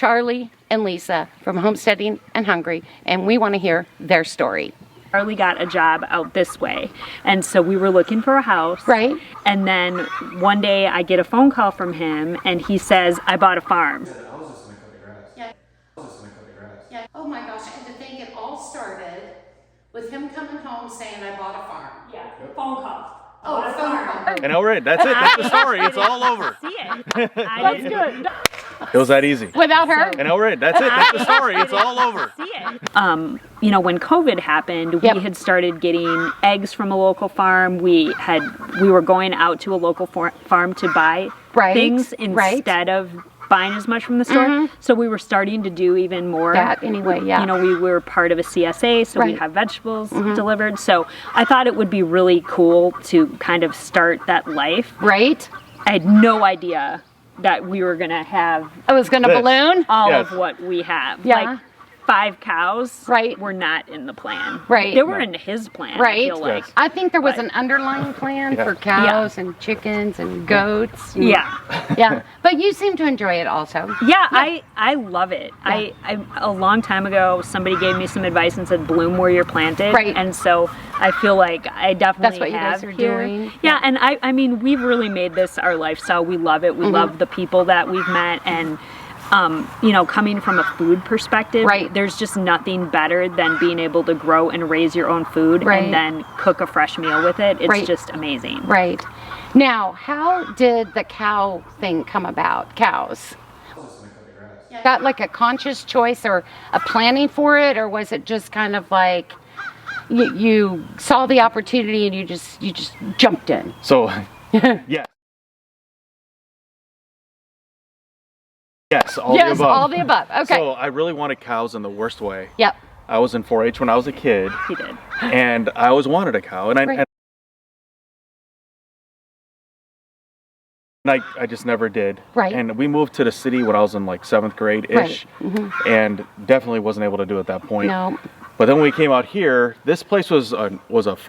Charlie and Lisa from Homesteading and Hungry, and we want to hear their story. Charlie got a job out this way, and so we were looking for a house. Right. And then one day I get a phone call from him, and he says, I bought a farm. Yeah. Oh my gosh, and to think it all started with him coming home saying, I bought a farm. Yeah, phone call. Oh, a phone call. And already, that's it. That's the story. It's all over. See it. That's good. It was that easy. Without her? And already, that's it. That's the story. It's all over. See it. You know, when COVID happened, we had started getting eggs from a local farm. We were going out to a local farm to buy things instead of buying as much from the store. So we were starting to do even more. That anyway, yeah. You know, we were part of a CSA, so we'd have vegetables delivered. So I thought it would be really cool to kind of start that life. Right. I had no idea that we were going to have... I was going to balloon? All of what we have. Yeah. Like 5 cows were not in the plan. Right. They were in his plan, I feel like. I think there was an underlying plan for cows and chickens and goats. And, yeah. But you seem to enjoy it also. Yeah, I love it. Yeah. I a long time ago, somebody gave me some advice and said, bloom where you're planted. Right. And so I feel like I definitely That's what you guys are doing. Yeah, and I mean, we've really made this our lifestyle. We love it. We love the people that we've met, and you know, coming from a food perspective, there's just nothing better than being able to grow and raise your own food and then cook a fresh meal with it. It's just amazing. Right. Now, how did the cow thing come about? Cows? Got like a conscious choice or a planning for it, or was it just kind of like you saw the opportunity and you just jumped in? So, yeah. Yes, all the above. All the above. Okay. So I really wanted cows in the worst way. Yep. I was in 4-H when I was a kid. He did. And I always wanted a cow, and I just never did. Right. And we moved to the city when I was in like 7th grade-ish, and definitely wasn't able to do it at that point. No. But then when we came out here, this place was a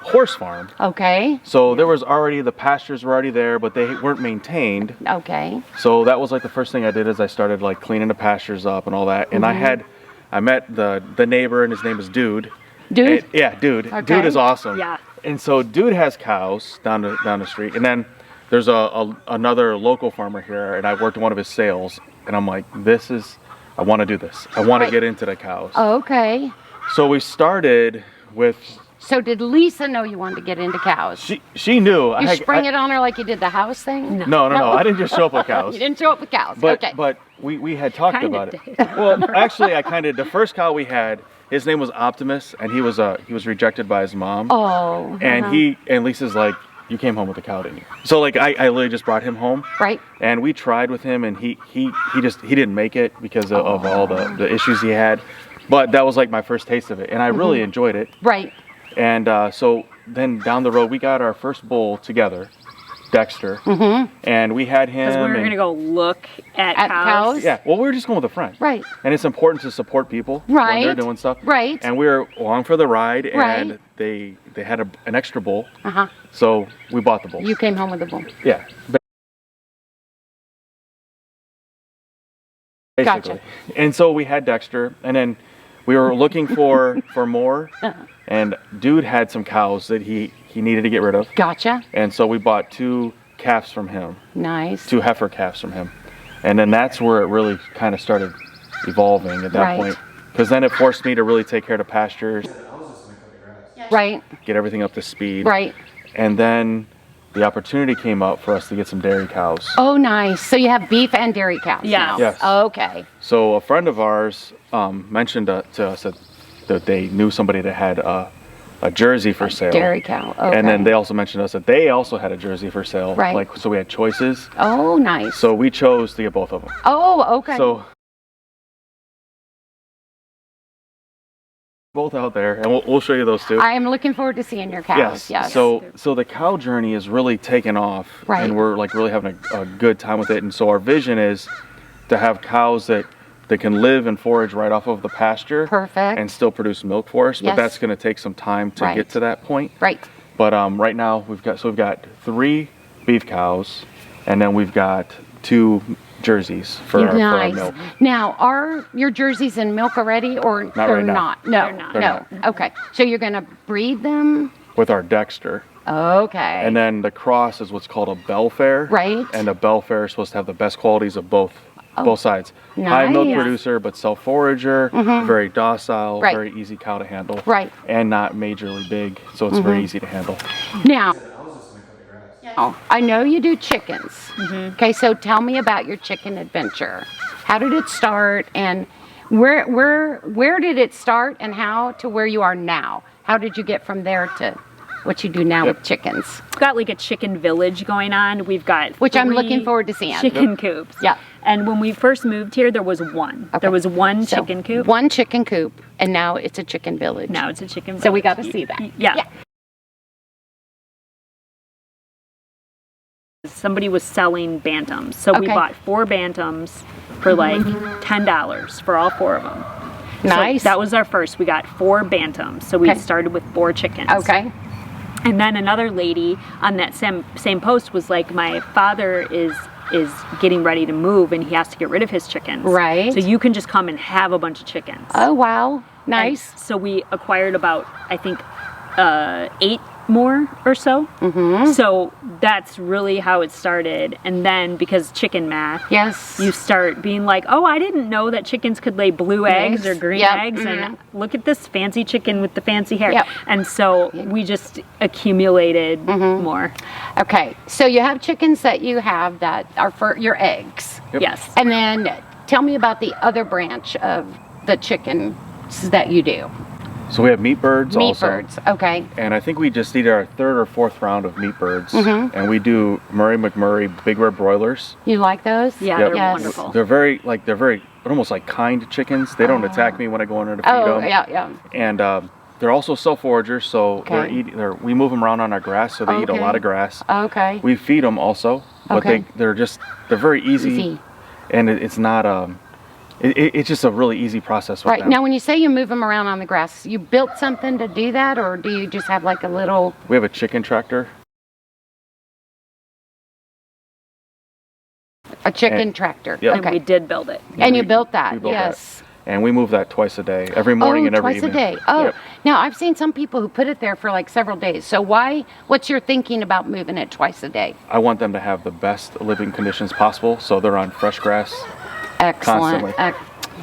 horse farm. Okay. So there was already, the pastures were already there, but they weren't maintained. Okay. So that was like the first thing I did, is I started like cleaning the pastures up and all that. And I met the neighbor, and his name is Dude. Dude? And, yeah, Dude. Okay. Dude is awesome. Yeah. And so Dude has cows down the street, and then there's another local farmer here, and I worked in one of his sales, and I'm like, I want to do this. I want to get into the cows. Okay. So we started with... So did Lisa know you wanted to get into cows? She knew. You sprang it on her like you did the house thing? No. I didn't just show up with cows. You didn't show up with cows. Okay. But we had talked about it. Well, actually, the first cow we had, his name was Optimus, and he was rejected by his mom. Oh. And Lisa's like, you came home with a cow, didn't you? So like I literally just brought him home. Right. And we tried with him, and he didn't make it because of all the issues he had. But that was like my first taste of it, and I really enjoyed it. Right. And so then down the road, we got our first bull together, Dexter, and we had him. Because we were going to go look at cows. Yeah, well, we were just going with a friend. Right. And it's important to support people when they're doing stuff. Right. And we were along for the ride, and they had an extra bull. So we bought the bull. You came home with the bull. Yeah. Basically. Gotcha. And so we had Dexter, and then we were looking for more, and Dude had some cows that he needed to get rid of. Gotcha. And so we bought 2 calves from him. Nice. 2 heifer calves from him. And then that's where it really kind of started evolving at that point. Because then it forced me to really take care of the pastures. Right. Get everything up to speed. Right. And then the opportunity came up for us to get some dairy cows. Oh, nice. So you have beef and dairy cows now? Yes. Okay. So a friend of ours mentioned to us that they knew somebody that had a Jersey for sale. Dairy cow. Okay. And then they also mentioned to us that they also had a Jersey for sale. Right. Like, so we had choices. Oh, nice. So we chose to get both of them. Oh, okay. So both out there, and we'll show you those too. I am looking forward to seeing your cows. Yes. So the cow journey is really taken off, and we're like really having a good time with it. And so our vision is to have cows that can live and forage right off of the pasture. Perfect. And still produce milk for us. But that's going to take some time to get to that point. Right. But right now we've got 3 beef cows, and then we've got 2 jerseys for our milk. Now, are your jerseys in milk already, or Not they're right now. not? No, They're not. no. They're not. Okay, so you're gonna breed them. With our Dexter. Okay. And then the cross is what's called a Belfair. Right. And a Belfair is supposed to have the best qualities of both sides. High milk Nice. producer, but self-forager, very docile, Right. very easy cow to handle. Right. And not majorly big, so it's very easy to handle. Now, I know you do chickens. Okay, so tell me about your chicken adventure. How did it start, and where did it start, and how to where you are now? How did you get from there to what you do now with chickens? We've got like a chicken village going on. We've got Which I'm looking forward to seeing. chicken coops. Yeah. And when we first moved here, there was one. Okay. There was one So, chicken coop. One chicken coop, and now it's a chicken village. Now it's a chicken village. So we got to see that. Yeah. Somebody was selling bantams. So we Okay. bought 4 bantams for like $10 for all 4 of them. Nice. So that was our first. We got 4 bantams. So we Okay. started with 4 chickens. Okay. And then another lady on that same post was like, my father is getting ready to move and he has to get rid of his chickens. Right. So you can just come and have a bunch of chickens. Oh, wow. And Nice. so we acquired about, I think, 8 more or so. So that's really how it started. And then because chicken math, Yes. you start being like, oh, I didn't know that chickens could lay blue eggs or green Yep. eggs. And look at this fancy chicken with the fancy hair. Yep. And so we just accumulated more. Okay. So you have chickens that you have that are for your eggs. Yep. Yes. And then tell me about the other branch of the chickens that you do. So we have meat birds Meat also. birds. Okay. And I think we just did our 3rd or 4th round of meat birds. And we do Murray McMurray big red broilers. You like those? Yeah, Yep. they're Yes. wonderful. They're very almost like kind chickens. They don't attack me when I go in there to feed Oh, them. yeah. And they're also self-foragers, so Okay. we move them around on our grass, so they eat a Okay. lot of grass. Okay. We feed them also, but Okay. they're very easy, Easy. and it's not it's just a really easy process with Right. them. Now, when you say you move them around on the grass, you built something to do that, or do you just have like a little... We have a chicken tractor. A chicken tractor? Yep. And Okay. we did build it. And you we- built that? we built Yes. that. And we move that twice a day, every morning and every twice evening. a day. Oh, Yep. now I've seen some people who put it there for like several days. So what's your thinking about moving it twice a day? I want them to have the best living conditions possible, so they're on fresh grass. Excellent. Constantly.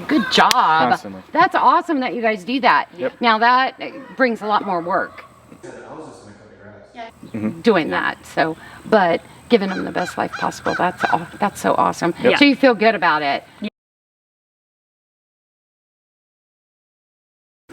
Good job. Constantly. That's awesome that you guys do that. Yep. Now that brings a lot more work. Doing that. So, but giving them the best life possible. That's so awesome. Yep. So you feel good about it.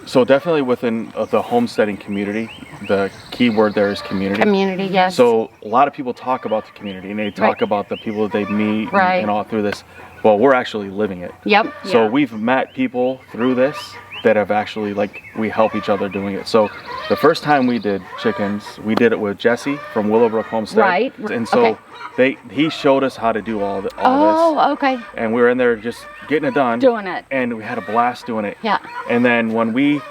So definitely within the homesteading community, the key word there is community. Community, yes. So a lot of people talk about the community and they talk Right. about the people that they meet Right. and all through this. Well, we're actually living it. Yep. So Yeah. we've met people through this that have actually, we help each other doing it. So the first time we did chickens, we did it with Jesse from Willowbrook Homestead. Right. And so he showed us how to do all this. Okay. And we were in there just getting it done. Doing it. And we had a blast doing it. Yeah. And then when we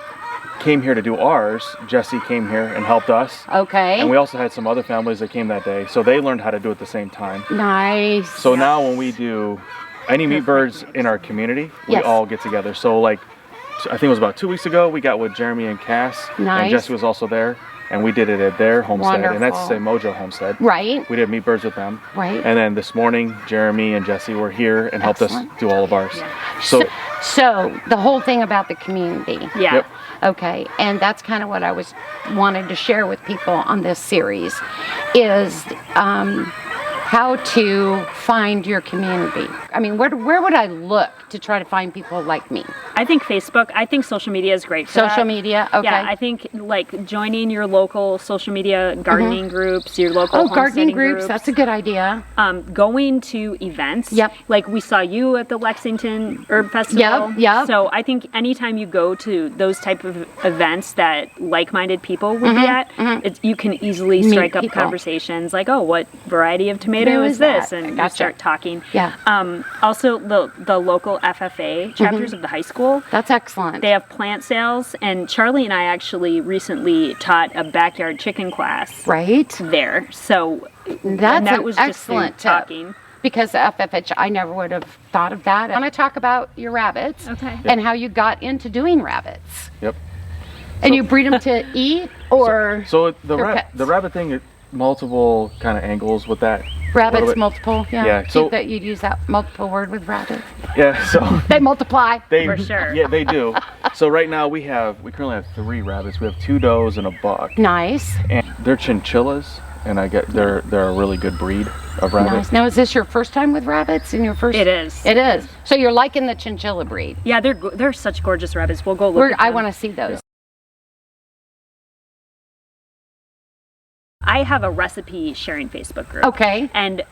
came here to do ours, Jesse came here and helped us. Okay. And we also had some other families that came that day. So they learned how to do it at the same time. Nice. So now when we do any meat birds in our community, we Yes. all get together. So I think it was about 2 weeks ago, we got with Jeremy and Cass. Nice. And Jesse was also there. And we did it at their homestead. And that's the Wonderful. Mojo homestead. Right. We did meat birds with them. Right. And then this morning, Jeremy and Jesse were here and helped us Excellent. do all of ours. So the whole thing about the community. Yeah. Yep. Okay, and that's kind of what I wanted to share with people on this series is how to find your community. I mean, where would I look to try to find people like me? I think Facebook. I think social media is great for Social that. media, okay. Yeah, I think joining your local social media gardening groups, your local gardening homesteading groups, that's a good idea. Going to events. Yep. Like we saw you at the Lexington Herb Festival. Yep. So I think anytime you go to those type of events that like-minded people would be at, you can easily Meet strike up people. conversations like, oh, what variety of tomato Tomato is is this? that? And you Gotcha. start talking. Yeah. Also, the local FFA chapters of the high school. That's excellent. They have plant sales, and Charlie and I actually recently taught a backyard chicken class Right? there. So That's that an was just excellent through tip. talking. because FFH, I never would have thought of that. I want to talk about your rabbits and how you got into doing rabbits. Yep. And you breed them to eat or so the rabbit thing, multiple kind of angles with that. Rabbits multiple, yeah. So that you'd use that multiple word with rabbits. Yeah, so they multiply. For sure. Yeah, they do. So right now we currently have 3 rabbits. We have 2 does and a buck. Nice. And they're chinchillas, and they're a really good breed of rabbit. Nice. Now, is this your first time with rabbits? In your first? It is. It is. So you're liking the chinchilla breed? Yeah, they're such gorgeous rabbits. We'll go look. I want to see those. Yeah. I have a recipe sharing Facebook group. Okay. And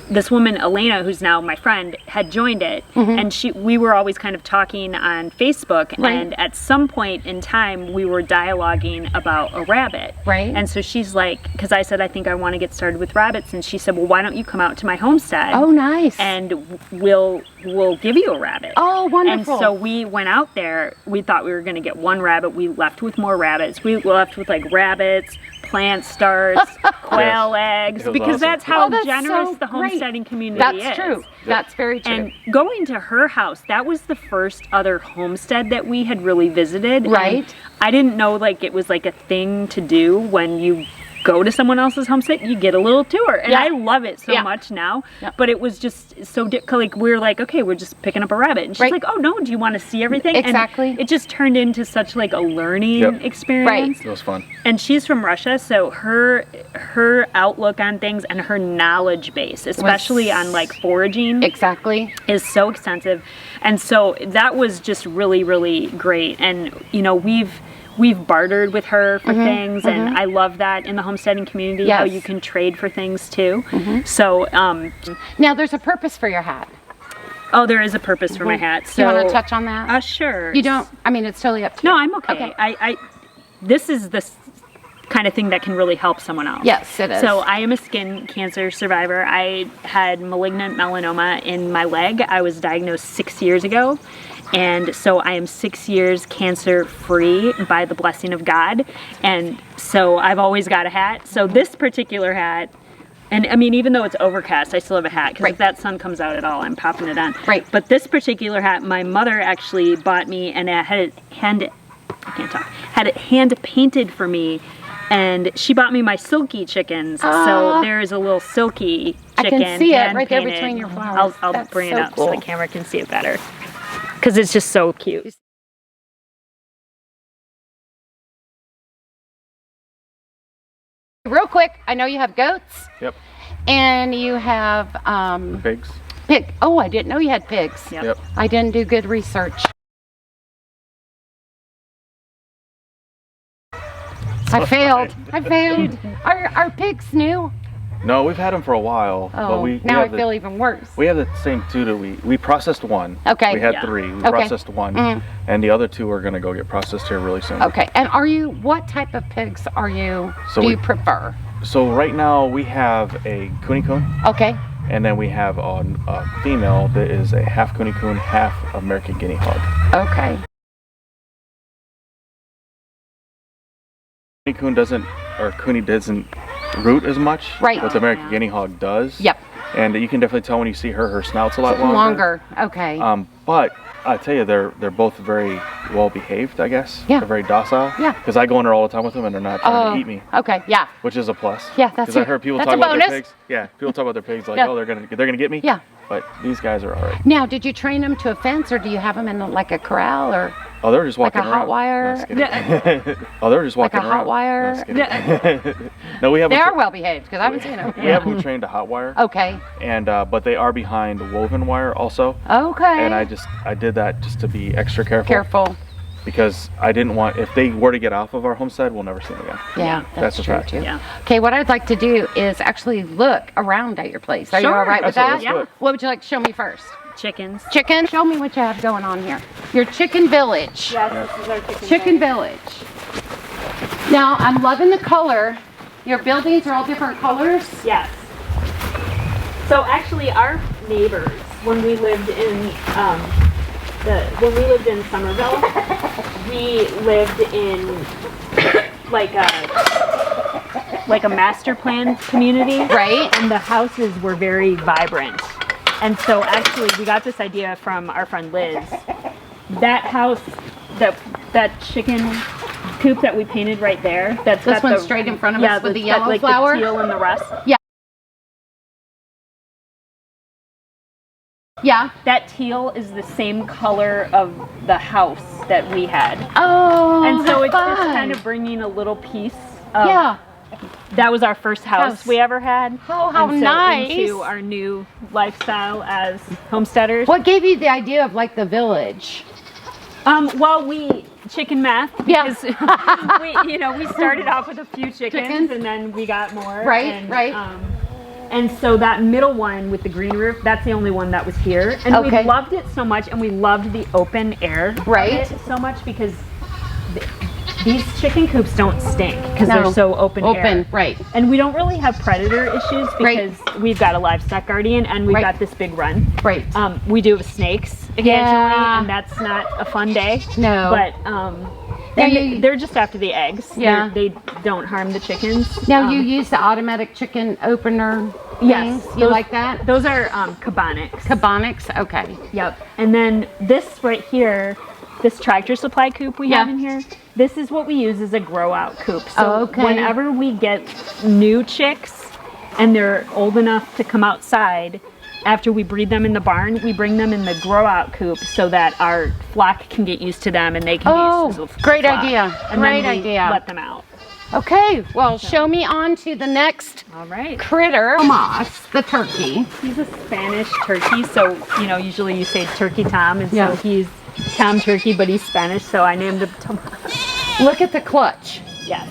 this woman, Elena, who's now my friend, had joined it, and we were always kind of talking on Facebook, and at some point in time, we were dialoguing about a rabbit. Right. And so she's like, because I said, I think I want to get started with rabbits, and she said, well, why don't you come out to my homestead? Oh, nice. And we'll give you a rabbit. Oh, wonderful. And so we went out there. We thought we were going to get 1 rabbit. We left with more rabbits. We left with like rabbits, plant starts, quail eggs, because awesome. that's how that's generous so the homesteading community is. That's true. That's very true. And going to her house, that was the first other homestead that we had really visited. Right. And I didn't know like it was like a thing to do when you go to someone else's homestead, you get a little tour. And I love it so much now. Yeah. But it was just so, like, we were like, okay, we're just picking up a rabbit. And she's like, oh, no, do you want to see everything? Exactly. And it just turned into such, like, a learning experience. Right. It was fun. And she's from Russia, so her outlook on things and her knowledge base, especially on, like, foraging. Exactly. Is so extensive. And so that was just really, really great. And, you know, we've bartered with her for things, and I love that in the homesteading community, how you can trade for things too. So now there's a purpose for your hat. Oh, there is a purpose for my hat. So you want to touch on that? Sure. You don't? I mean, it's totally up to you. No, I'm okay. I this is the kind of thing that can really help someone else. Yes, it is. So I am a skin cancer survivor. I had malignant melanoma in my leg. I was diagnosed 6 years ago. And so I am 6 years cancer free by the blessing of God. And so I've always got a hat. So this particular hat, and I mean, even though it's overcast, I still have a hat, because if that sun comes out at all, I'm popping it on. Right. But this particular hat, my mother actually bought me, and had it hand painted for me. And she bought me my silky chickens. So there's a little silky chicken. I can see it right there painted. between your flowers. I'll bring it up cool. so the camera can see it better. Because it's just so cute. Real quick, I know you have goats. Yep. And you have Pigs. pig. Oh, I didn't know you had pigs. Yep. I didn't do good research. I failed. I failed. Are pigs new? No, we've had them for a while. Oh, but now I feel even worse. We have the same 2 that we processed 1. Okay. We had 3. We processed 1, and the other 2 are going to go get processed here really soon. Okay. And what type of pigs do you prefer? So right now we have a Kuni Coon. Okay. And then we have a female that is a half Kuni Coon, half American Guinea Hog. Okay. Kuni doesn't root as much, right? But the American Guinea Hog does. Yep. And you can definitely tell when you see her snout's a lot longer. Okay. But I tell you, they're both very well behaved, I guess. Yeah. They're very docile. Yeah. Because I go in there all the time with them, and they're not trying to eat me. Okay. Yeah. Which is a plus. Yeah, that's because I heard people talk about their pigs. Yeah, people talk about their pigs like, oh, they're gonna get me. Yeah. But these guys are all right. Now, did you train them to a fence, or do you have them in like a corral, or? Oh, they're just walking like a hot wire. Oh, they're just walking like a around. hot wire. No, we have. They are well behaved because I haven't seen them. We have them trained to hot wire. Okay. And but they are behind woven wire also. Okay. And I did that just to be extra careful. Careful. Because I didn't want, if they were to get off of our homestead, we'll never see them again. Yeah, that's the true fact. too. Yeah. Okay, what I'd like to do is actually look around at your place. Are you all right with that? Yeah. What would you like to show me first? Chickens. Chicken? Show me what you have going on here. Your chicken village. Yes, this is our chicken village. Now, I'm loving the color. Your buildings are all different colors? Yes. So actually our neighbors, when we lived in Somerville, we lived in like a like a master plan community. Right. And the houses were very vibrant. And so actually we got this idea from our friend Liz. That house, that chicken coop that we painted right there. That's this got one the, straight in front of us with the yellow like flower. The teal and the rust. Yeah. Yeah. That teal is the same color of the house that we had. Oh, and so it's fun. just kind of bringing a little piece of, yeah. That was our first house we ever had. Oh, how and so nice. Into our new lifestyle as homesteaders. What gave you the idea of like the village? Well, we chicken math. Yes. we started off with a few chickens and then we got more. Right, and, right. And so that middle one with the green roof, that's the only one that was here. And we loved it so much, and we loved the open air of it so much because these chicken coops don't stink because they're so open air. Right. And we don't really have predator issues because we've got a livestock guardian and we've got this big run. Right. We do have snakes occasionally, and that's not a fun day. No. But they're just after the eggs. Yeah. They don't harm the chickens. Now you use the automatic chicken opener things? You like that? Those are Cabanics. Cabanics? Okay. Yep. And then this right here, this Tractor Supply coop we have in here, this is what we use as a grow out coop. So whenever we get new chicks and they're old enough to come outside, after we breed them in the barn, we bring them in the grow out coop so that our flock can get used to them and they can get used to the flock. Great idea. And great then we idea. let them out. Okay, well, show me on to the next critter. Tomas, the turkey. He's a Spanish turkey, so, usually you say Turkey Tom, and so he's Tom Turkey, but he's Spanish, so I named him Tomas. Look at the clutch. Yes.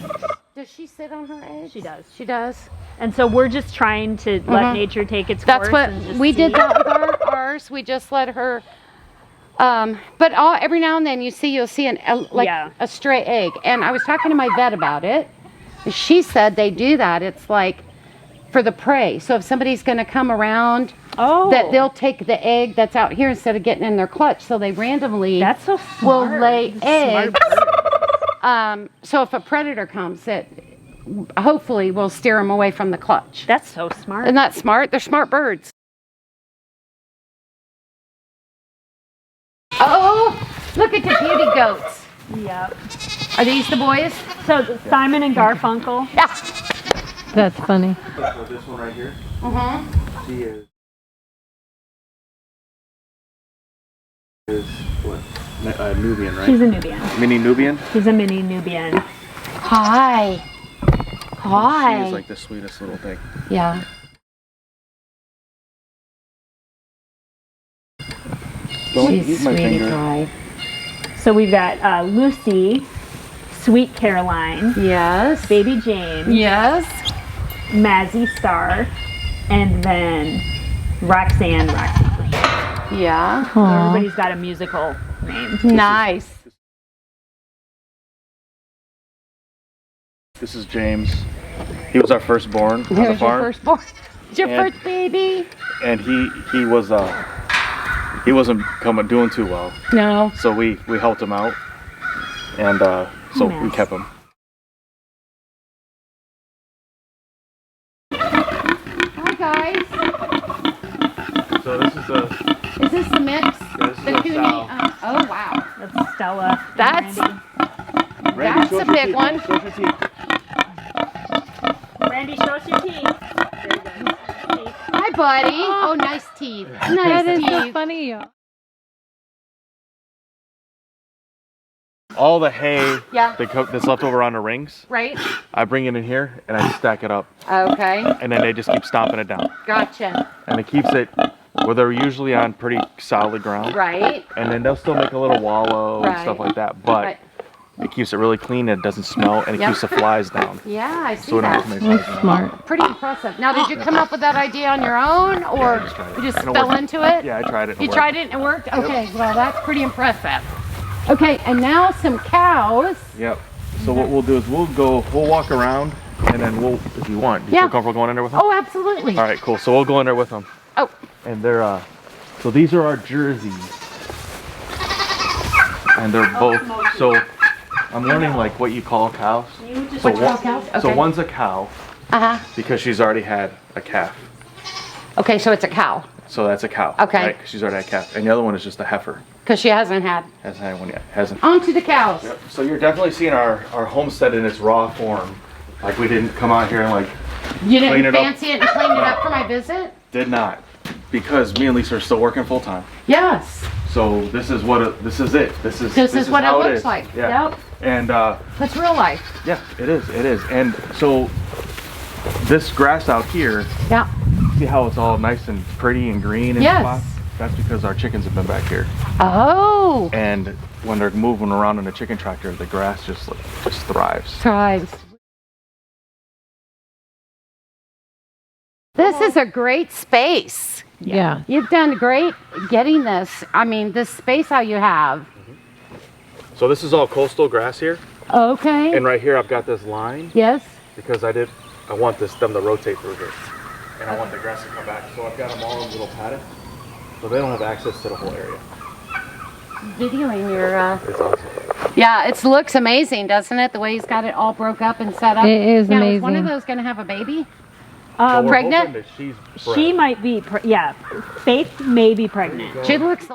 Does she sit on her eggs? She does. She does. And so we're just trying to let nature take its course. That's what we did that with ours. We just let her. But every now and then you'll see a stray egg. And I was talking to my vet about it. She said they do that. It's like for the prey. So if somebody's going to come around, that they'll take the egg that's out here instead of getting in their clutch. So they randomly will lay eggs. So if a predator comes, it hopefully will steer them away from the clutch. That's so smart. Isn't that smart? They're smart birds. Oh, look at the beauty goats. Yep. Are these the boys? So Simon and Garfunkel. Yeah. That's funny. This one right here. She is what? Nubian, right? She's a Nubian. Mini Nubian? She's a mini Nubian. Hi. Hi. She's like the sweetest little thing. Yeah. She's sweetie pie. So we've got Lucy, Sweet Caroline. Yes. Baby James. Yes. Mazzy Star. And then Roxanne Roxy Queen. Yeah. So everybody's got a musical name. Nice. This is James. He was our firstborn on the farm. Your firstborn. Your first baby. And he wasn't doing too well. No. So we helped him out, and so we kept him. Hi guys. So this is Is this the mix? Yeah, this is the a Cooney. sow. Oh wow. That's Stella. That's Randy, a big one. Show your teeth. Randy, show us your teeth. Very good. Teeth. Hi buddy. Oh, nice teeth. That Nice is teeth. so funny. All the hay Yeah. that's left over on the rings, Right. I bring it in here and I stack it up, Okay. and then they just keep stomping it down, Gotcha. and it keeps it where they're usually on pretty solid ground. Right. And then they'll still make a little wallow and Right. stuff like that, but Right. it keeps it really clean and it doesn't smell, and it keeps the flies down. Yeah, I see So we don't that. have to make flies. Smart. Pretty impressive. Now, did you come up with that idea on your own, or you just And it fell worked. into it? Yeah, I tried it. You tried it and it worked? Okay, well, that's pretty impressive. Okay, and now some cows. Yep. So what we'll do is we'll walk around, and then if you want, you feel comfortable going in there with them? Oh, absolutely. All right, cool. So we'll go in there with them. Oh. And they're so these are our jerseys, and they're both. So I'm learning like what you call cows. So Cows? So one's a cow. Because she's already had a calf. Okay, so it's a cow. So that's a cow. Okay. Right? 'Cause she's already had a calf. And the other one is just a heifer. Because she hasn't had one yet. Hasn't. On to the cows. Yep. So you're definitely seeing our homestead in its raw form. Like we didn't come out here and like You clean didn't it fancy it and clean it up for my visit? Did not. Because me and Lisa are still working full time. Yes. So this is what this is it. This is what it how looks is. like. Yeah. Yep. And That's real life. yeah, it is. It is. And so this grass out here, Yeah. see how it's all nice and pretty and green and Yes. spots? That's because our chickens have been back here. Oh. And when they're moving around in a chicken tractor, the grass just thrives. Thrives. This is a great space. Yeah. You've done great getting this. I mean, this space how you have. So this is all coastal grass here. Okay. And right here I've got this line Yes. because I want them to rotate through here. And I want the grass to come back. So I've got them all in little paddocks. So they don't have access to the whole area. Videoing your It's awesome. Yeah, it looks amazing, doesn't it? The way he's got it all broke up and set up. It is now, is one of amazing. those going to have a baby? So we're pregnant? hoping that she's She bred. might be, yeah. Faith may be pregnant. She looks.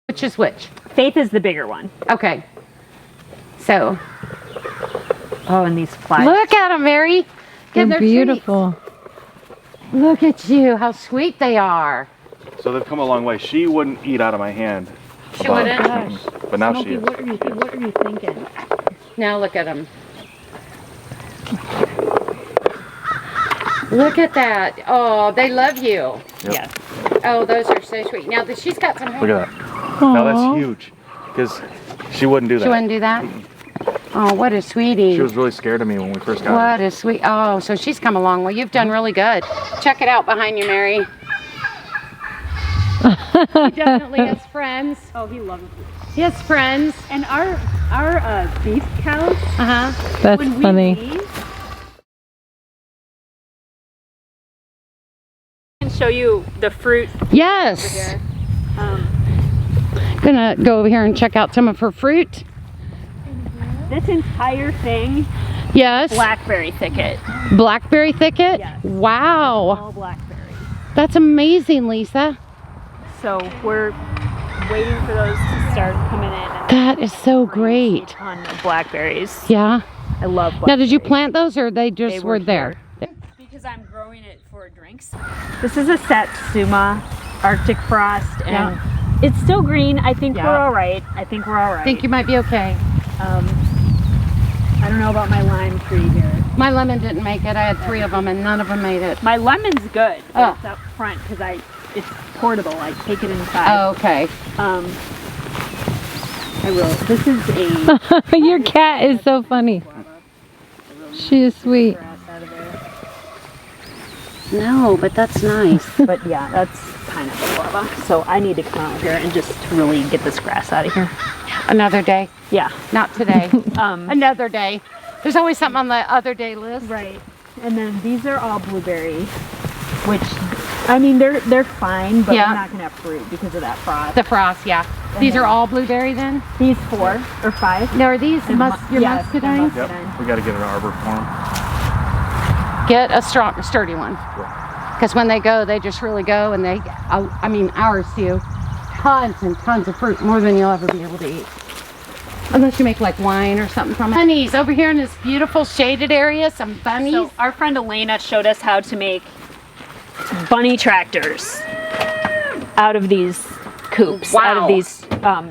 Which is which? Faith is the bigger one. Okay. So. Oh, and these flies. Look at them, Mary. They're Give their beautiful. treats. Look at you. How sweet they are. So they've come a long way. She wouldn't eat out of my hand. She wouldn't? But now she Smokey, is. what are you thinking? Now look at them. Look at that. Oh, they love you. Yep. Yes. Oh, those are so sweet. Now, she's got some hair. Look at that. Now that's huge. Because she wouldn't do that. She wouldn't do that? Oh, what a sweetie. She was really scared of me when we first got What her. a sweet. Oh, so she's come along. Well, you've done really good. Check it out behind you, Mary. He definitely has friends. Oh, he loves it. He has friends. And our beef cows, That's when we funny. leave, I can show you the fruit Yes. here. Gonna go over here and check out some of her fruit. This entire thing, Yes. blackberry thicket. Blackberry thicket? Yes. Wow. All blackberries. That's amazing, Lisa. So we're waiting for those to start coming in. And That is so a great. ton of blackberries. Yeah. I love blackberries. Now, did you plant those or they just They were there? Because I'm growing it for drinks. This is a Satsuma Arctic Frost, and it's still green. I think we're all right. I think we're all right. I think you might be okay. I don't know about my lime tree here. My lemon didn't make it. I had 3 of them and none of them made it. My lemon's good. Oh. But it's up front because it's portable. I take it inside. Oh, okay. I will. This is a Your cat is so funny. She is sweet. grass out of there. No, but that's nice. But yeah, that's pineapple guava. So I need to come out here and just really get this grass out of here. Another day. Yeah. Not today. Another day. There's always something on the other day list. Right. And then these are all blueberry, which I mean they're fine, but Yeah. we're not gonna have fruit because of that frost. The frost, yeah. These are all blueberry then? These 4 or 5. Now, are these your yes, muscadine? the Yep. We got to get an arbor for them. Get a strong, sturdy one. Because when they go, they just really go, and I mean, ours do. Tons and tons of fruit, more than you'll ever be able to eat. Unless you make like wine or something from it. Bunnies over here in this beautiful shaded area, some bunnies. So our friend Elena showed us how to make bunny tractors out of these coops, out Wow. of these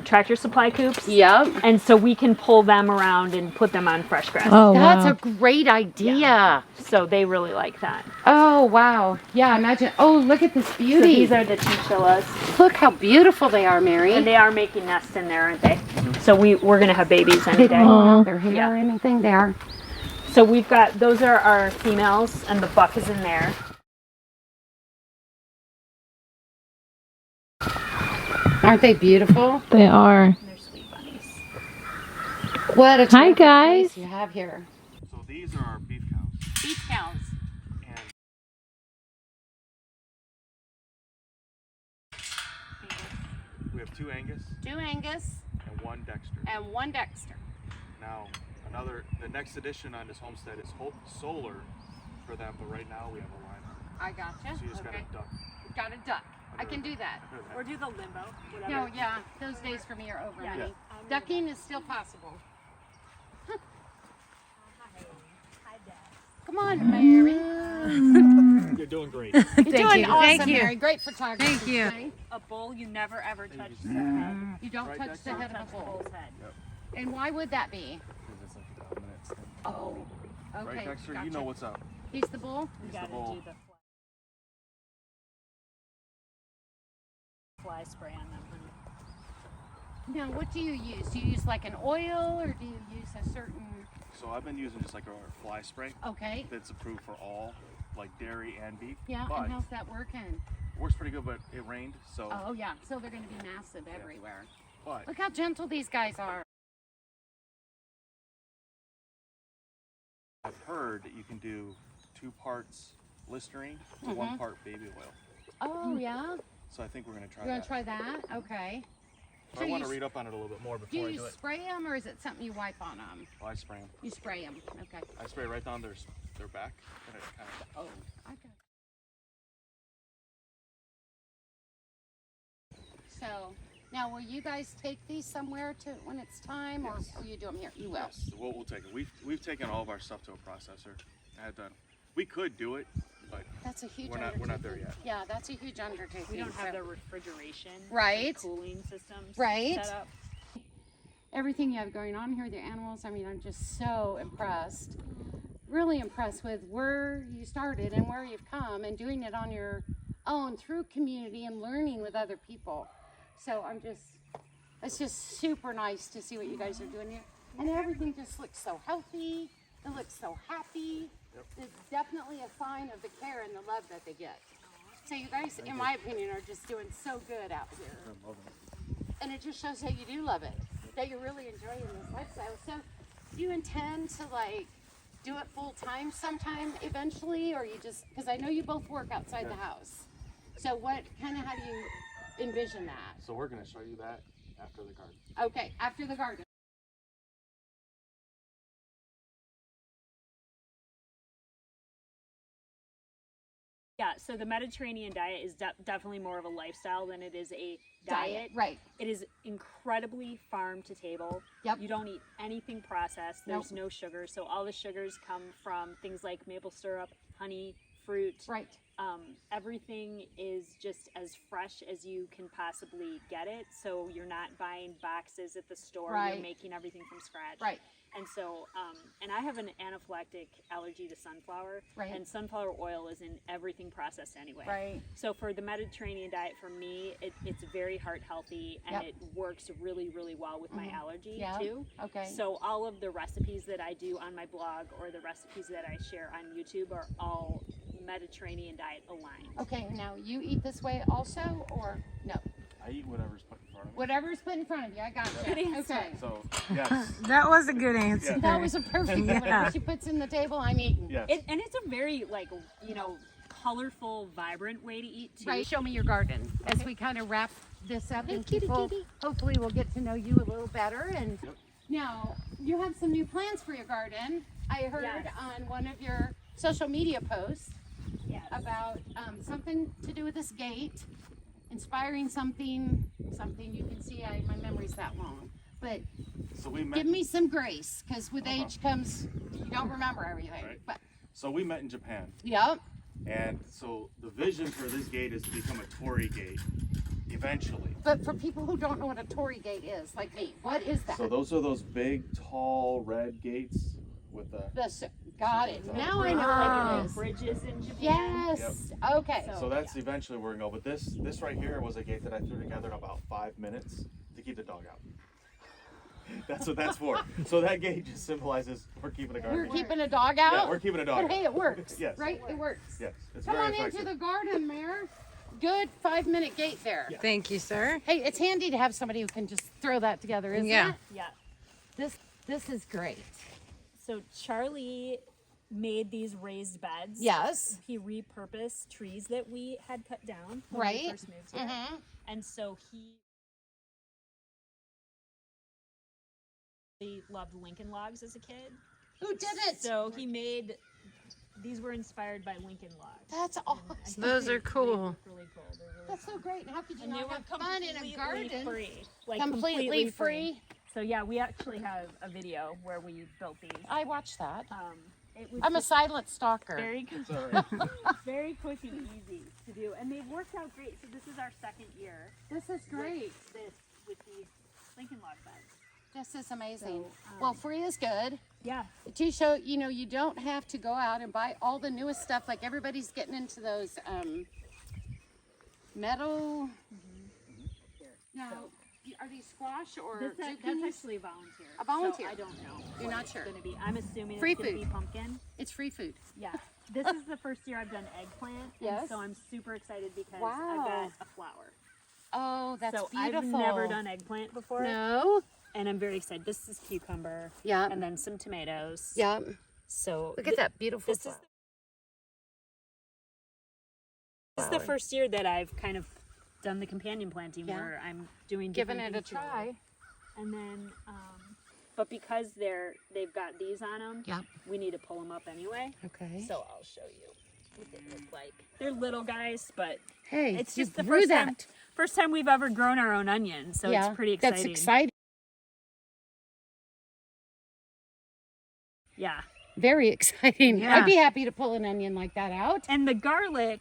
tractor supply coops. Yep. And so we can pull them around and put them on fresh grass. Oh, That's wow. a great idea. So they really like that. Oh, wow. Yeah, imagine. Oh, look at this So beauty. these are the chinchillas. Look how beautiful they are, Mary. And they are making nests in there, aren't they? So we're gonna have babies any They day. don't have their hair Yeah. or anything there. So we've got, those are our females, and the buck is in there. Aren't they beautiful? They are. They're sweet bunnies. What a Hi, terrific guys. place you have here. So these are our beef cows. Beef cows. And we have 2 Angus 2 Angus and 1 Dexter. and 1 Dexter. Now, the next addition on this homestead is solar for them, but right now we have a line. I gotcha. So you just got a duck. Got a duck. I can do that. Or do the limbo, whatever. No, yeah, those days for me are over, Yeah. honey. Ducking is still possible. Hi, Dad. Come on, Mary. You're doing great. You're doing awesome, Thank you. Mary. Great photography. Thank you. today. A bull, you never ever touch the head. You don't Right, touch Dexter? the head of Touch a the bull. bull's head. Yep. And why would that be? Because it's like a dominant skin. Oh, okay. Right, Dexter? Gotcha. You know what's up. He's the bull? You the gotta bull. do the fly spray on them, honey. Now, what do you use? Do you use like an oil or do you use a certain... So I've been using just like a fly spray Okay. that's approved for all, like dairy and beef. Yeah, but and how's that working? works pretty good, but it rained, so. Oh, yeah. So they're going to be massive everywhere. But Look how gentle these guys are. I've heard that you can do 2 parts Listerine to 1 part baby oil. Oh, yeah? So I think we're gonna try You're going that. to try that? Okay. But I want to read up on it a little bit more Do before I you do it. spray them or is it something you wipe on them? Well, I spray them. You spray them. Okay. I spray right down their back. And it kind of, Oh, I got So, now will you guys take these somewhere to when it's time, or Yes. will you do them here? You will. yes, we'll take it. We've taken all of our stuff to a processor. We could do it, but That's a huge we're undertaking. not there yet. Yeah, that's a huge undertaking. We don't have so- the refrigeration, Right. cooling systems Right. set up. everything you have going on here, the animals. I mean, I'm just so impressed. Really impressed with where you started and where you've come and doing it on your own through community and learning with other people. So it's just super nice to see what you guys are doing here. And everything just looks so healthy. It looks so happy. Yep. It's definitely a sign of the care and the love that they get. So you guys, in my opinion, are just doing so good out here. I'm loving it. And it just shows that you do love it, that you're really enjoying this lifestyle. So do you intend to like do it full time sometime eventually, or you just, because I know you both work outside the house. So how do you envision that? So we're gonna show you that after the garden. Okay, after the garden. Yeah, so the Mediterranean diet is definitely more of a lifestyle than it is a diet. Right. It is incredibly farm to table. Yep. You don't eat anything processed. There's Nope. no sugar. So all the sugars come from things like maple syrup, honey, fruit. Right. Everything is just as fresh as you can possibly get it. So you're not buying boxes at the store. Right. You're making everything from scratch. Right. And so, and I have an anaphylactic allergy to sunflower. Right. And sunflower oil is in everything processed anyway. Right. So for the Mediterranean diet, for me, it's very heart healthy and Yep. it works really, really well with my allergy Yeah. too. Okay. So all of the recipes that I do on my blog or the recipes that I share on YouTube are all Mediterranean diet aligned. Okay, now you eat this way also, or no? I eat whatever's put in front of me. Whatever's put in front of you, I got you. Good answer. Okay. So yes, That was a good answer. That was a perfect whatever she puts in the table, I'm eating. yes. And it's a very colorful, vibrant way to eat too. Right, show me your garden as we kind of wrap this up and people hopefully will get to know you a little better. And Yep. now you have some new plans for your garden. I heard Yes. on one of your social media posts Yes. about something to do with this gate, inspiring something you can see. My memory's that long, but So we met. give me some grace, because with age comes you don't remember everything. Right. But So we met in Japan, yep, and so the vision for this gate is to become a Torii gate, eventually. but for people who don't know what a Torii gate is, like me, what is that? So those are those big, tall, red gates with the. Got it. Now I know what it is. Bridges in Japan. Yes. Okay. So- So that's eventually where we're gonna go. But this right here was a gate that I threw together in about 5 minutes to keep the dog out. That's what that's for. So that gate just symbolizes we're keeping a We're garden. keeping a dog out. Yeah, we're keeping a dog But hey, out. it works. Yes. Right? It works. Yes, it's Come very on effective. into the garden, Mayor. Good 5-minute gate there. Thank you, sir. Hey, it's handy to have somebody who can just throw that together, isn't Yeah. it? Yeah. This is great. So Charlie made these raised beds. Yes. He repurposed trees that we had cut down when we Right. first moved here. Mhm. And so he He loved Lincoln Logs as a kid. Who didn't? So he made, these were inspired by Lincoln Logs. That's awesome. Those are cool. Really cool. They're really That's so great. How could you and they not were have fun in a garden? free. Like Completely free. So yeah, we actually have a video where we built these. I watched that. It was I'm a silent stalker. very very quick and easy to do, and they've worked out great. So this is our second year. This is great. With these Lincoln Log beds. This is amazing. So, well, free is good. Yeah. To show, you know, you don't have to go out and buy all the newest stuff. Like everybody's getting into those metal. Now, are these squash or That's zucchinis? actually a volunteer. A volunteer. So I don't know. You're what not it's sure. Gonna be. I'm assuming Free it's gonna be food. pumpkin. It's free food. Yeah. This is the first year I've done eggplant. Yes. And so I'm super excited because Wow. I've got a flower. Oh, that's so beautiful. I've never done eggplant before. No. And I'm very excited. This is cucumber. Yeah. And then some tomatoes. Yeah. So Look at that beautiful this flower. This is the first year that I've kind of done the companion planting where I'm doing Giving different it a things to try. it. And then, but because they've got these on them, Yep. we need to pull them up anyway. Okay. So I'll show you what they look like. They're little guys, but Hey, it's you just the grew first time we've ever grown our own onions. So it's pretty exciting. That's exciting. Yeah. Very exciting. Yeah. I'd be happy to pull an onion like that out. And the garlic,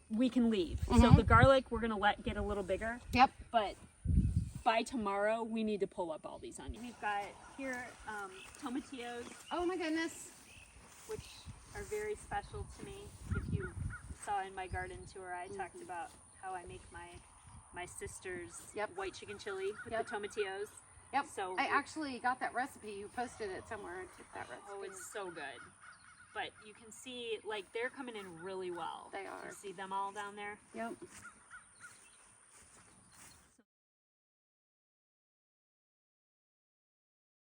we can leave. So the garlic we're gonna let get a little bigger. Yep. But by tomorrow, we need to pull up all these onions. We've got here tomatillos, Oh my goodness. which are very special to me. If you saw in my garden tour, I talked about how I make my sister's white chicken chili with the tomatillos. Yep. So I actually got that recipe. You posted it somewhere. I took that recipe. oh, it's so good. But you can see, like, they're coming in really well. They are. You see them all down there? Yep.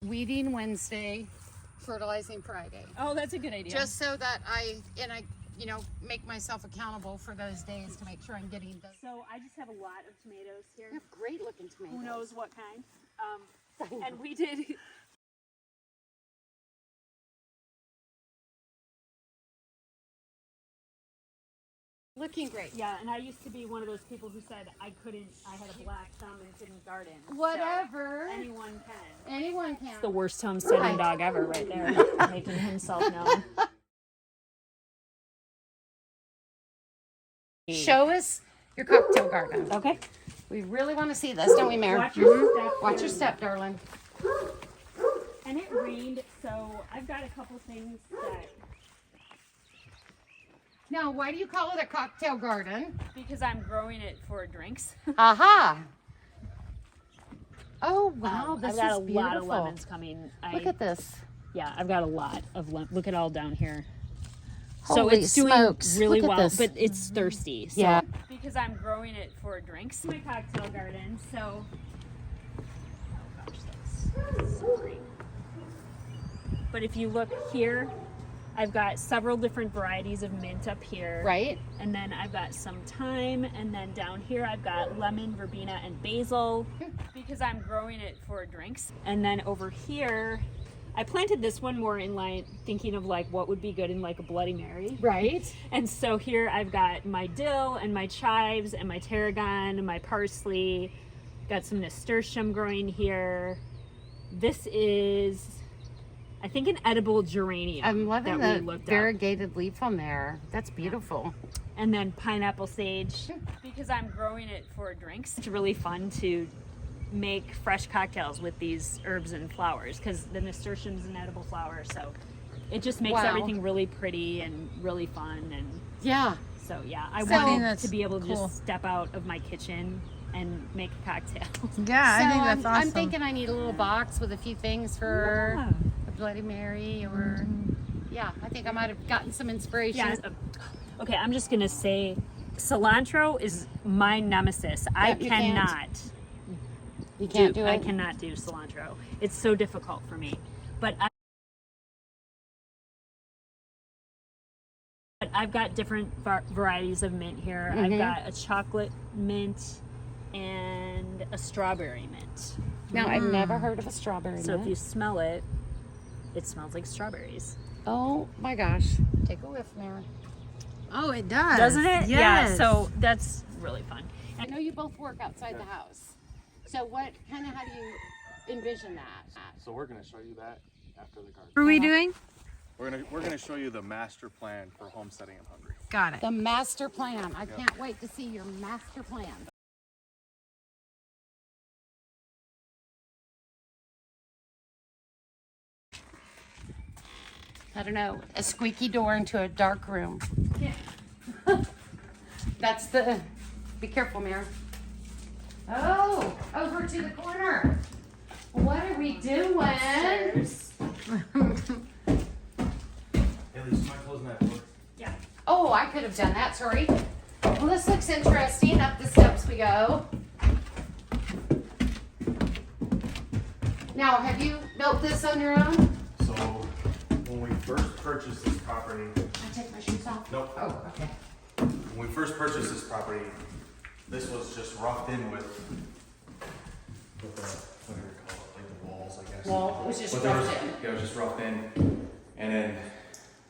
Weeding Wednesday, fertilizing Friday. Oh, that's a good idea. Just so that I you know, make myself accountable for those days to make sure I'm getting those. So I just have a lot of tomatoes here. You have great looking tomatoes. Who knows what kind? And we did. Looking great. Yeah, and I used to be one of those people who said I had a black thumb and couldn't garden. Whatever. So anyone can. Anyone can. It's the worst homesteading dog ever right there, making himself known. Show us your cocktail garden. Okay. We really want to see this, don't we, Mary? Watch your step. Watch your step, darling. And it rained, so I've got a couple things that... Now, why do you call it a cocktail garden? Because I'm growing it for drinks. Aha! Oh, wow, this I've got is a beautiful. lot of lemons coming. Look at this. Yeah, I've got a lot of lemons. Look at all down here. So Holy it's doing smokes. really Look at well, this. but it's thirsty. So. Yeah. Because I'm growing it for drinks. My cocktail garden, so... Oh gosh, that's so great. But if you look here, I've got several different varieties of mint up here. Right. And then I've got some thyme, and then down here I've got lemon, verbena, and basil. Because I'm growing it for drinks. And then over here, I planted this one more in line, thinking of like what would be good in like a Bloody Mary. Right. And so here I've got my dill and my chives and my tarragon and my parsley. Got some nasturtium growing here. This is, I think, an edible geranium. I'm loving that we the looked up. variegated leaf on there. That's beautiful. And then pineapple sage. Because I'm growing it for drinks. It's really fun to make fresh cocktails with these herbs and flowers because the nasturtium is an edible flower, so it just makes everything really pretty and really fun. And yeah, so yeah, I think wanted that's to be able to cool. just step out of my kitchen and make a cocktail. Yeah, so I think that's awesome. I'm thinking I need a little box with a few things for a Bloody Mary or yeah, I think I might have gotten some inspiration. Yeah. Okay, I'm just gonna say cilantro is my nemesis. I you can't. cannot You can't do it. I cannot do cilantro. It's so difficult for me. But I've got different varieties of mint here. I've got a chocolate mint and a strawberry mint. Now, I've never heard of a strawberry So mint. if you smell it, it smells like strawberries. Oh my gosh. Take a whiff, Mary. Oh, it does. Doesn't it? Yes. Yeah, so that's really fun. I know you both work outside the house. So how do you envision that? So we're gonna show you that after the garden. What are we doing? We're gonna show you the master plan for homesteading and hungry. Got it. The master plan. I can't wait to see your master plan. I don't know, a squeaky door into a dark room. Yeah. That's be careful, Mary. Oh, over to the corner. What are we doing? Hey, Lisa, am I closing that door? Yeah. Oh, I could have done that, sorry. Well, this looks interesting. Up the steps we go. Now, have you built this on your own? So when we first purchased this property, I take my shoes off. nope. Oh, okay. When we first purchased this property, this was just roughed in with the, what do you call it, like the walls, I guess. Well, it was just But there roughed in. Yeah, it was just roughed in, and then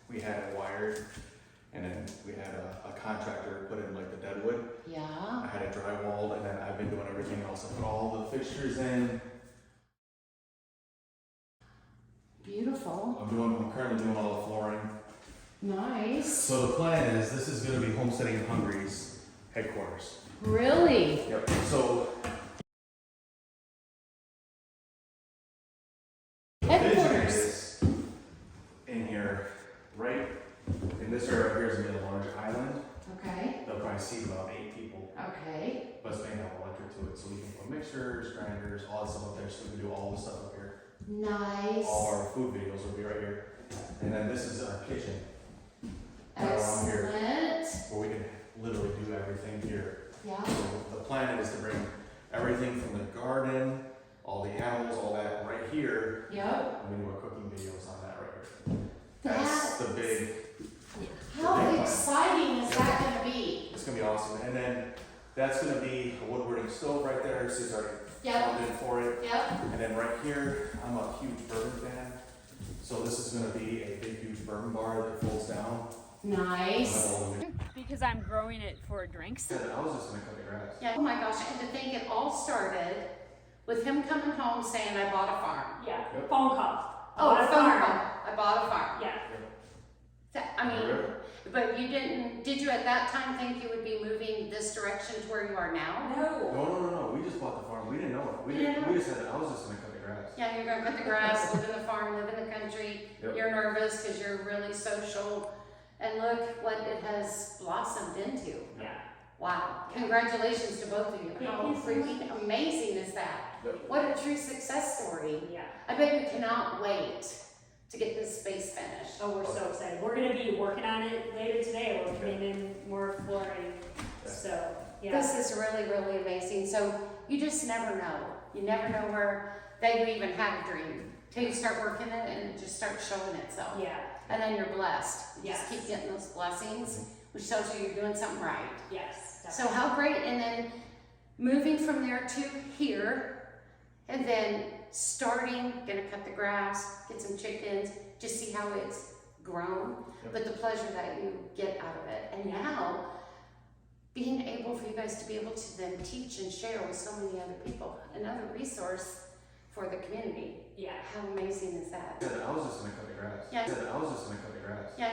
we had it wired, and then we had a contractor put in like the dead wood. Yeah. I had it drywalled, and then I've been doing everything else. I put all the fixtures in. Beautiful. I'm currently doing all the flooring. Nice. So the plan is, this is going to be Homesteading and Hungry's headquarters. Really? Yep. So Headquarters. is in here, right in this area here is going to be a large island. Okay. They'll probably seat about 8 people, Okay. but it's going to have electric to it, so we can put mixers, grinders, all that stuff up there, so we can do all the stuff up here. Nice. All our food videos will be right here, and then this is our kitchen. Around here, Excellent. where we can literally do everything here. Yeah. So the plan is to bring everything from the garden, all the animals, all that right here. Yep. And we do our cooking videos on that right here. That's the big. How exciting is that going to be? It's gonna be awesome. And then that's gonna be a wood burning stove right there. Sue's already Yep. plugged in for it. Yep. And then right here, I'm a huge bourbon fan. So this is gonna be a big, huge bourbon bar that folds down. Nice. Because I'm growing it for drinks. I was just gonna cut the grass. Yeah. Oh my gosh, and to think it all started with him coming home saying, I bought a farm. Yeah. Yep. Phone call. Oh, Bought a phone call. I bought a farm. Yeah. I mean, but you did you at that time think you would be moving this direction to where you are now? No. No. We just bought the farm. We didn't know it. We just had, I was just gonna cut the grass. Yeah, you're gonna cut the grass, live in the farm, live in the country. Yep. You're nervous because you're really social. And look what it has blossomed into. Yeah. Wow. Congratulations to both of you. Thank How you so freaking amazing is that? Yep. What a true success story. Yeah. I bet you cannot wait to get this space finished. Oh, we're so excited. We're gonna be working on it later today. We're putting in more flooring. So, yeah. This is really, really amazing. So you just never know. You never know where that you even had a dream till you start working it and it just starts showing itself. Yeah. And then you're blessed. You just Yes. keep getting those blessings, which tells you you're doing something right. Yes. So how great, and then moving from there to here, and then starting, gonna cut the grass, get some chickens, just see how it's grown, Yep. but the pleasure that you get out of it. And now, being able for you guys to be able to then teach and share with so many other people, another resource for the community. Yeah. How amazing is that? I was just gonna cut the grass. Yeah. I was just gonna cut the grass. Yeah.